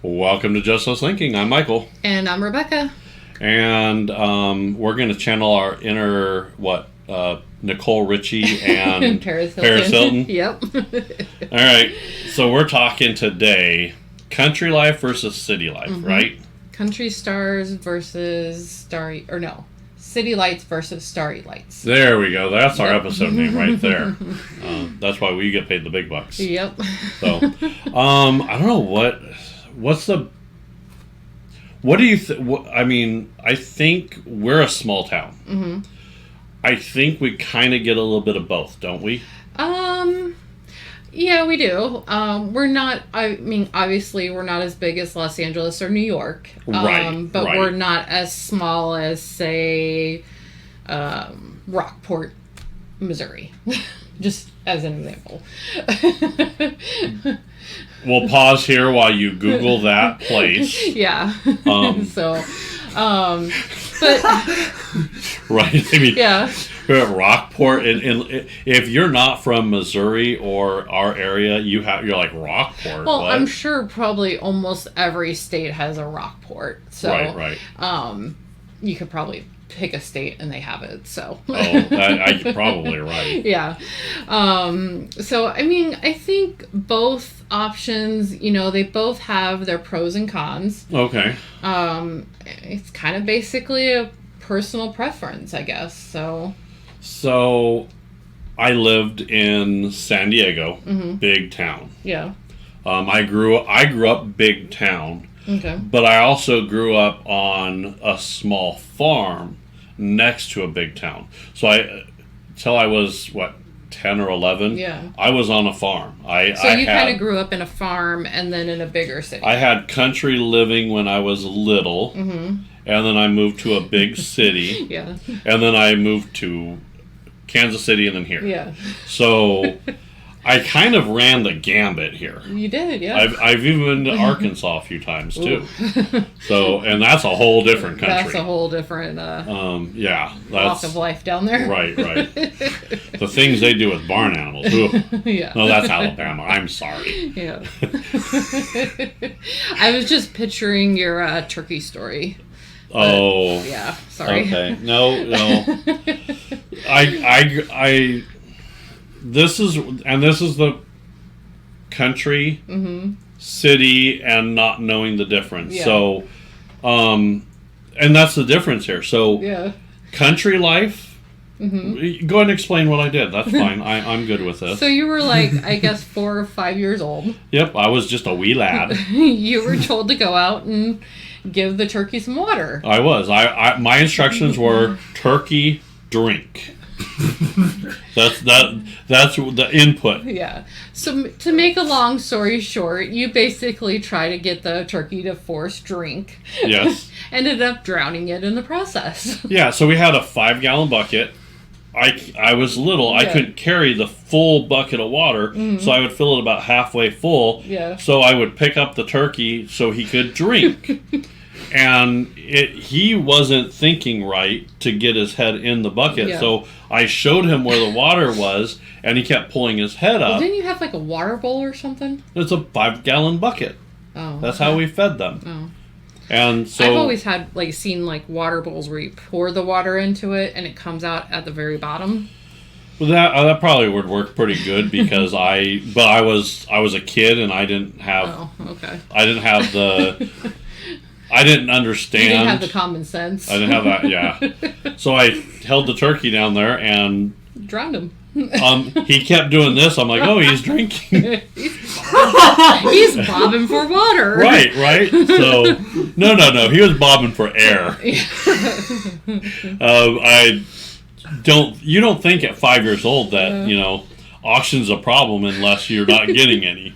Welcome to Just Us Thinking. I'm Michael. And I'm Rebecca. And we're going to channel our inner, Nicole Richie and Paris Hilton. Yep. All right. So we're talking today country life versus city life, right? Country stars versus Starry, or no, city lights versus Starry lights. There we go. That's our episode name right there. That's why we get paid the big bucks. Yep. So, I don't know what do you I think we're a small town. Mm-hmm. I think we kind of get a little bit of both, don't we? Yeah, we do. We're not, obviously we're not as big as Los Angeles or New York. But we're not as small as, say, Rockport, Missouri. Just as an example. We'll pause here while you Google that place. Yeah. But right. I mean, yeah. Rockport, and if you're not from Missouri or our area, you're like Rockport. Well, what? I'm sure probably almost every state has a Rockport. So right. You could probably pick a state and they have it. So you're probably right. Yeah. So I think both options, they both have their pros and cons. Okay. It's kind of basically a personal preference, I guess. So I lived in San Diego, mm-hmm. big town. Yeah. I grew up big town. Okay. But I also grew up on a small farm next to a big town. So till I was 10 or 11, yeah, I was on a farm. So you kind of grew up in a farm and then in a bigger city. I had country living when I was little, mm-hmm. and then I moved to a big city. Yeah. And then I moved to Kansas City and then here. Yeah. So I kind of ran the gambit here. You did, yeah. I've even been to Arkansas a few times too. So, and that's a whole different country. That's a whole different walk of life down there. Right. The things they do with barn animals. Yeah. No, that's Alabama. I'm sorry. Yeah. I was just picturing your turkey story. Oh. Yeah. Sorry. Okay. No. This is the country, mm-hmm. city, and not knowing the difference. Yeah. So, and that's the difference here. So, yeah. Country life. Mm-hmm. Go ahead and explain what I did. That's fine. I'm good with this. So you were I guess 4 or 5 years old. Yep, I was just a wee lad. You were told to go out and give the turkey some water. I was. My instructions were turkey drink. That's the input. Yeah. So to make a long story short, you basically try to get the turkey to force drink. Yes. Ended up drowning it in the process. Yeah. So we had a 5-gallon bucket. I was little. Yeah. I couldn't carry the full bucket of water, mm-hmm. so I would fill it about halfway full. Yeah. So I would pick up the turkey so he could drink. And he wasn't thinking right to get his head in the bucket. Yeah. So I showed him where the water was, and he kept pulling his head up. Well, didn't you have a water bowl or something? It's a 5-gallon bucket. Oh. That's how we fed them. Oh. And so I've always had seen water bowls where you pour the water into it and it comes out at the very bottom. Well, that probably would work pretty good because I was a kid and I didn't have. Oh, okay. I didn't have the. I didn't understand. You didn't have the common sense. I didn't have that, yeah. So I held the turkey down there and... drowned him. He kept doing this. I'm like, oh, he's drinking. He's bobbing for water. Right. So, no. He was bobbing for air. You don't think at 5 years old that, oxygen's a problem unless you're not getting any.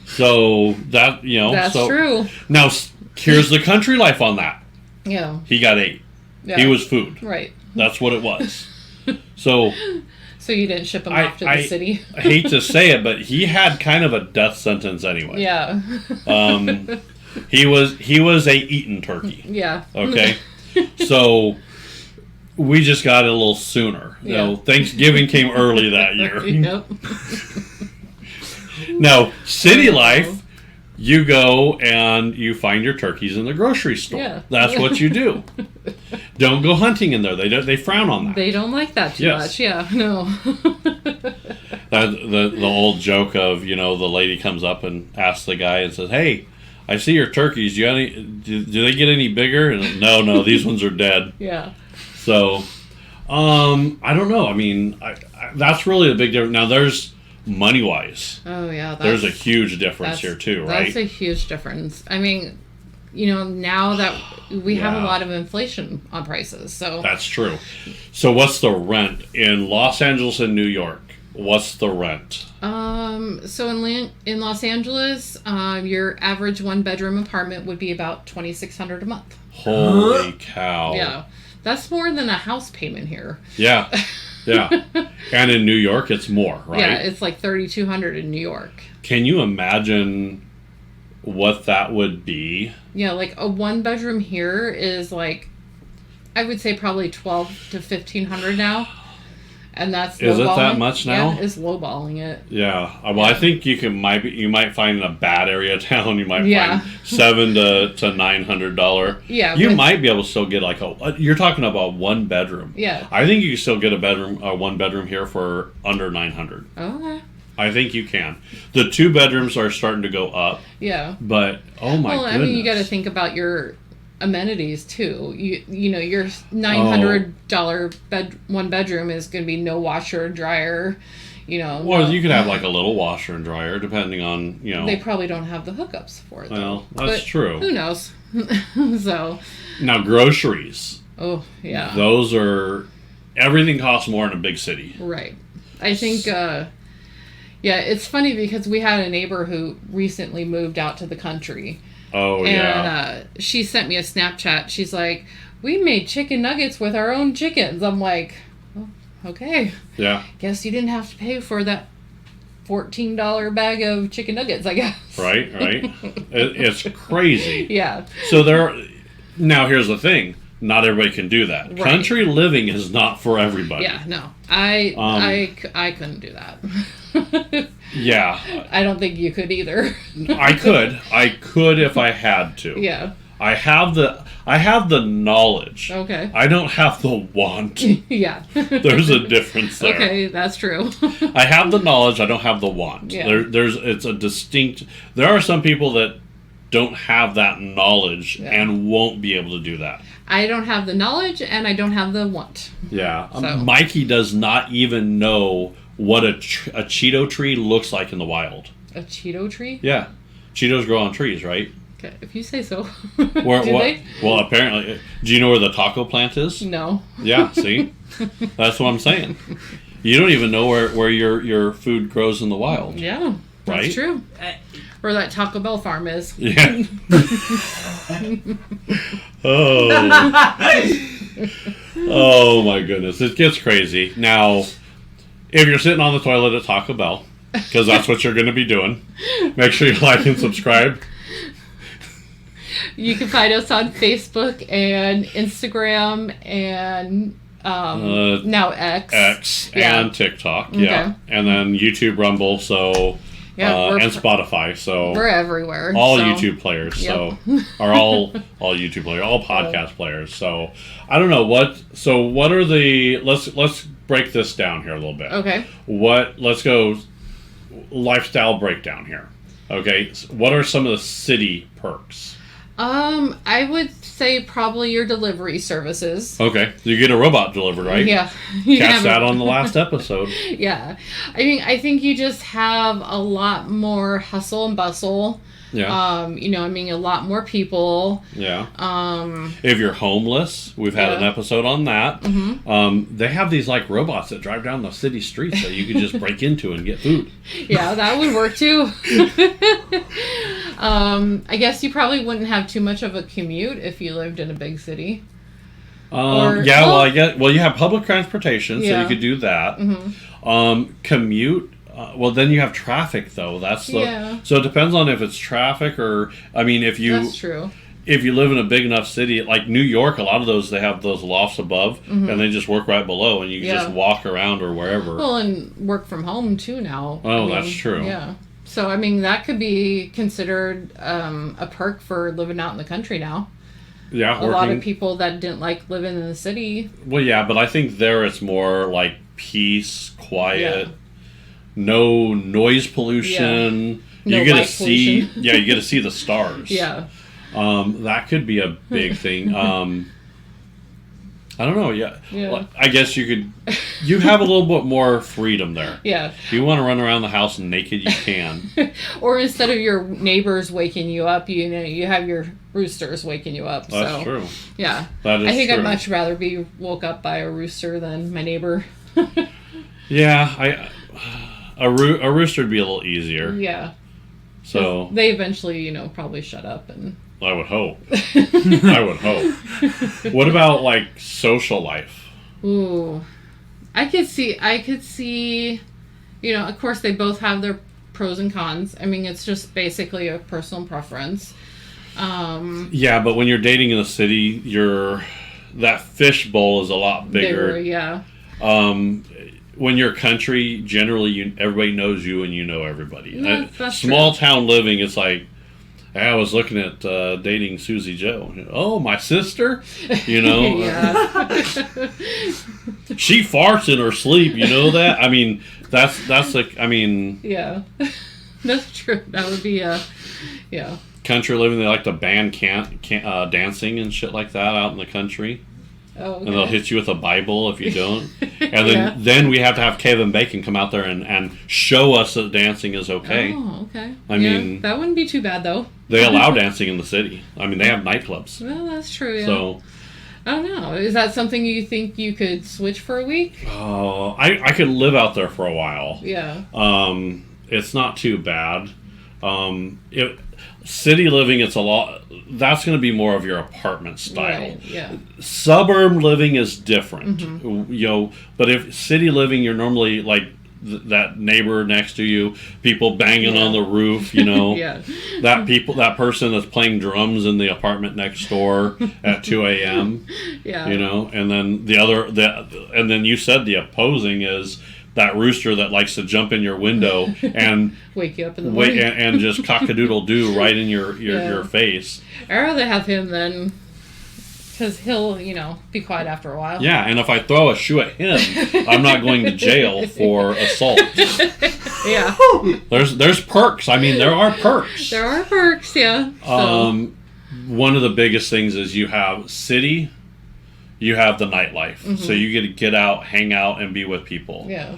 So, that, That's true. Now... here's the country life on that. Yeah. He got ate. Yeah. He was food. Right. That's what it was. So you didn't ship him off to the city? I hate to say it, but he had kind of a death sentence anyway. Yeah. He was a eaten turkey. Yeah. Okay. So we just got it a little sooner. Yeah. Thanksgiving came early that year. Yep. Now, city life, You go and you find your turkeys in the grocery store. Yeah. That's what you do. Don't go hunting in there. They frown on that. They don't like that too much. Yeah, no. the old joke of, the lady comes up and asks the guy and says, "Hey, I see your turkeys. Do they get any bigger?" And no, these ones are dead. Yeah. So, I don't know. I mean, that's really a big difference. Now, there's money-wise. Oh, yeah. There's a huge difference here, too, right? That's a huge difference. I mean, now that we have a lot of inflation on prices, so... That's true. So what's the rent in Los Angeles and New York? What's the rent? So in Los Angeles, your average one-bedroom apartment would be about $2,600 a month. Holy cow. Yeah. That's more than a house payment here. Yeah. Yeah. And in New York, it's more, right? Yeah, it's like $3,200 in New York. Can you imagine what that would be? Yeah, like a one-bedroom here is like, I would say probably $1,200 to $1,500 now. And that's Is it that much now? Yeah, it's lowballing it. Yeah. Well, I think you might find in a bad area of town, you might find $700 to $900. Yeah. You might be able to still get you're talking about one bedroom. Yeah. I think you can still get a one bedroom here for under $900. Okay. I think you can. The 2 bedrooms are starting to go up. Yeah. But oh my goodness. I mean, you got to think about your amenities too. Your $900 one bedroom is going to be no washer or dryer. Well, you could have like a little washer and dryer, depending on They probably don't have the hookups for it. Well, that's true. Who knows? So. Now groceries. Oh yeah. Those are everything costs more in a big city. Right. I think. Yeah, it's funny because we had a neighbor who recently moved out to the country. Oh, yeah. And she sent me a Snapchat. She's like, "We made chicken nuggets with our own chickens." I'm like, oh, okay. Yeah. Guess you didn't have to pay for that $14 bag of chicken nuggets, I guess. Right. It's crazy. Yeah. So now here's the thing. Not everybody can do that. Right. Country living is not for everybody. Yeah, no. I couldn't do that. Yeah. I don't think you could either. I could if I had to. Yeah. I have the knowledge. Okay. I don't have the want. Yeah. There's a difference there. Okay, that's true. I have the knowledge, I don't have the want. Yeah. It's a distinct. There are some people that don't have that knowledge and won't be able to do that. I don't have the knowledge and I don't have the want. Yeah. So. Mikey does not even know what a Cheeto tree looks like in the wild. A Cheeto tree? Yeah. Cheetos grow on trees, right? Okay, if you say so. Do they? Well, apparently. Do you know where the taco plant is? No. Yeah, see? That's what I'm saying. You don't even know where your food grows in the wild. Yeah, that's right? true. Where that Taco Bell farm is. Yeah. Oh my goodness. It gets crazy. Now, if you're sitting on the toilet at Taco Bell, because that's what you're going to be doing, make sure you like and subscribe. You can find us on Facebook and Instagram and now X. And TikTok. Okay. Yeah. And then YouTube, Rumble, and Spotify. So we're everywhere. All YouTube players. Yep. All YouTube players, all podcast players. So I don't know what are the let's break this down here a little bit. Okay. Let's go lifestyle breakdown here. Okay. So what are some of the city perks? I would say probably your delivery services. Okay. You get a robot delivered, right? Yeah. Catch that on the last episode. Yeah. I think you just have a lot more hustle and bustle. Yeah. A lot more people. Yeah. If you're homeless, we've had an episode on that. Mm-hmm. They have these like robots that drive down the city streets that you could just break into and get food. Yeah, that would work too. I guess you probably wouldn't have too much of a commute if you lived in a big city. You have public transportation, so you could do that. Mm-hmm. Commute. Well, then you have traffic, though. So it depends on if it's traffic or, That's true. If you live in a big enough city, like New York, a lot of those, they have those lofts above, and they just work right below, and you can just walk around or wherever. Well, and work from home, too, now. That's true. Yeah. So, I mean, that could be considered a perk for living out in the country now. Yeah, a lot of people that didn't like living in the city. Well, yeah, but I think there it's more like peace, quiet, no noise pollution. No you get to see, you get to see the stars. Yeah, that could be a big thing. I don't know. Yeah. Well, I guess you have a little bit more freedom there. Yeah. If you want to run around the house naked, you can. Or instead of your neighbors waking you up, you have your roosters waking you up. That's true. Yeah. That is I think true. I'd much rather be woke up by a rooster than my neighbor. Yeah, a rooster would be a little easier. Yeah. So they eventually, probably shut up and. I would hope. I would hope. What about like social life? Ooh, I could see, of course they both have their pros and cons. I mean, it's just basically a personal preference. Yeah, but when you're dating in the city, that fishbowl is a lot bigger. Yeah. When you're country, generally everybody knows you and you know everybody. That's small true. Town living, it's like, I was looking at dating Susie Joe. Oh, my sister? Yeah. She farts in her sleep, you know that? I mean, that's like, I mean... Yeah. That's true. That would be, yeah. Country living, they like to ban dancing and shit like that out in the country. Oh, okay. And they'll hit you with a Bible if you don't. And then we have to have Kevin Bacon come out there and show us that dancing is okay. Oh, okay. I mean... That wouldn't be too bad, though. They allow dancing in the city. I mean, they have nightclubs. Well, that's true, yeah. So... I don't know. Is that something you think you could switch for a week? Oh, I could live out there for a while. Yeah. It's not too bad. City living, it's a lot. That's going to be more of your apartment style. Right, yeah. Suburb living is different. Mm-hmm. But if city living, you're normally like that neighbor next to you, people banging on the roof. Yeah. that person that's playing drums in the apartment next door at 2 a.m. Yeah. And then and then you said the opposing is that rooster that likes to jump in your window and wake you up in the morning and just cock-a-doodle-doo right in your face. I'd rather have him then, because he'll be quiet after a while. Yeah, and if I throw a shoe at him, I'm not going to jail for assault. Yeah. There's perks. I mean, there are perks. There are perks, yeah. So. One of the biggest things is you have city. You have the nightlife. Mm-hmm. So you get to get out, hang out, and be with people. Yeah.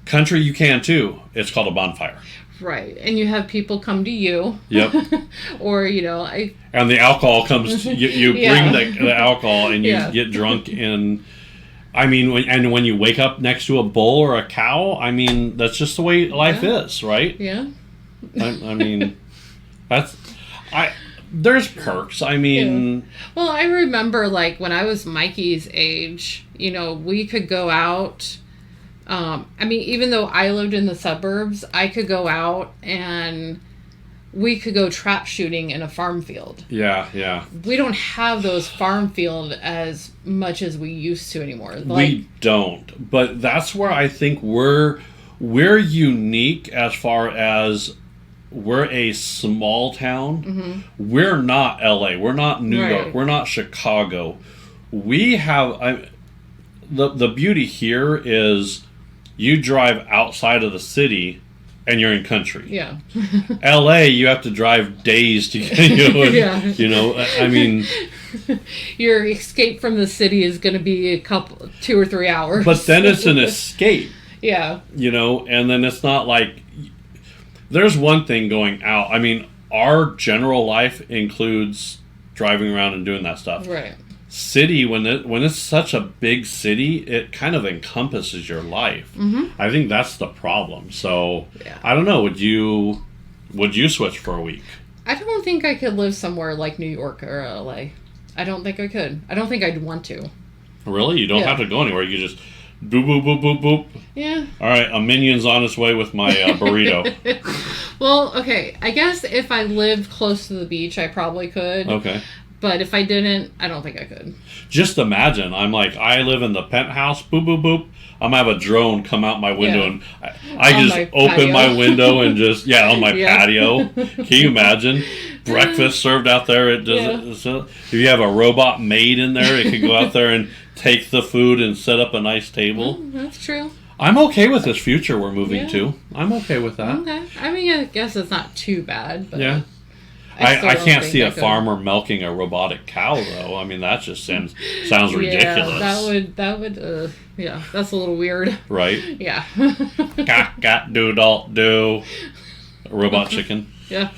Country, you can too. It's called a bonfire. Right. And you have people come to you. Yep. Or, And the alcohol comes, you bring the alcohol and you get drunk in... I mean, when you wake up next to a bull or a cow, I mean, that's just the way life is, right? Yeah. I mean, there's perks. I mean... Well, I remember, when I was Mikey's age, we could go out. I mean, even though I lived in the suburbs, I could go out and we could go trap shooting in a farm field. Yeah. We don't have those farm field as much as we used to anymore. We don't. But that's where I think we're unique as far as... We're a small town. Mm-hmm. We're not LA. We're not New York. We're not Chicago. We have... the beauty here is you drive outside of the city and you're in country. Yeah. LA, you have to drive days to get... I mean... Your escape from the city is going to be 2 or 3 hours. But then it's an escape. Yeah. And then it's not like... There's one thing going out. I mean, our general life includes driving around and doing that stuff. Right. City, when it's such a big city, it kind of encompasses your life. Mm-hmm. I think that's the problem. So, I don't know. Would you switch for a week? I don't think I could live somewhere like New York or LA. I don't think I could. I don't think I'd want to. Really? You don't have to go anywhere. You just... Boop, boop, boop, boop, boop. Yeah. All right, a minion's on its way with my burrito. Well, okay. I guess if I lived close to the beach, I probably could. Okay. But if I didn't, I don't think I could. Just imagine. I'm like, I live in the penthouse. Boop, boop, boop. I'm gonna have a drone come out my window and I On just my open patio. my window and just on my patio. Can you imagine breakfast served out there? It does. So if you have a robot maid in there, it could go out there and take the food and set up a nice table. That's true. I'm okay with this future we're moving to. I'm okay with that. Okay. I mean, I guess it's not too bad. But yeah. I can't see a farmer milking a robotic cow, though. I mean, that just sounds ridiculous. That would, yeah, that's a little weird. Right? Yeah. Got do. Robot chicken. Yeah.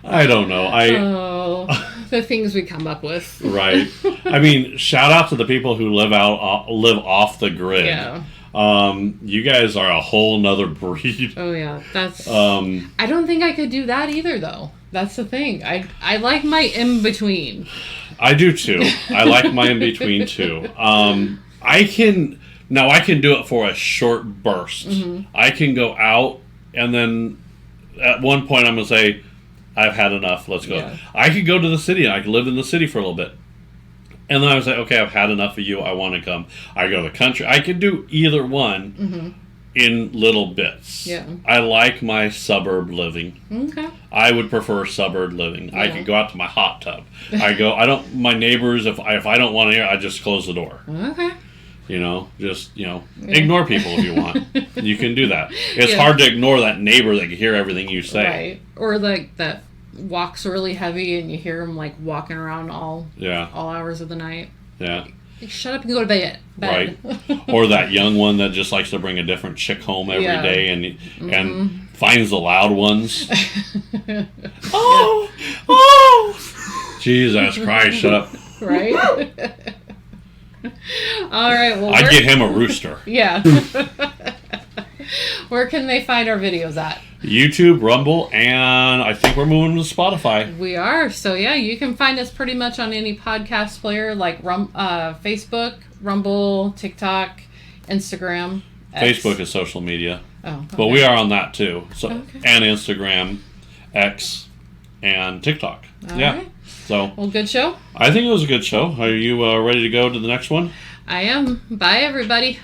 I don't know. The things we come up with. Right. I mean, shout out to the people who live off the grid. Yeah. You guys are a whole nother breed. Oh yeah, that's. I don't think I could do that either, though. That's the thing. I like my in between. I do too. I like my in between too. I can do it for a short burst. Mm-hmm. I can go out and then at one point I'm gonna say, I've had enough. Let's go. Yeah. I could go to the city and I could live in the city for a little bit. And then I was like, okay, I've had enough of you. I want to come. I go to the country. I could do either one in little bits. Yeah. I like my suburb living. Okay. I would prefer suburb living. Yeah. I could go out to my hot tub. My neighbors, if I don't want to hear, I just close the door. Okay. Ignore people if you want. You can do that. It's hard to ignore that neighbor that can hear everything you say. Right. Or like that walks really heavy and you hear him like walking around all hours of the night. Yeah. Like, shut up and go to bed. Right. Or that young one that just likes to bring a different chick home every day and finds the loud ones. Oh! Jesus Christ, shut up. Right? All right. Well, I'd get him a rooster. Yeah. Where can they find our videos at? YouTube, Rumble, and I think we're moving to Spotify. We are. So, yeah, you can find us pretty much on any podcast player like Facebook, Rumble, TikTok, Instagram. X. Facebook is social media. Oh, okay. But we are on that too. So and Instagram, X, and TikTok. All right. So, well, good show. I think it was a good show. Are you ready to go to the next one? I am. Bye, everybody.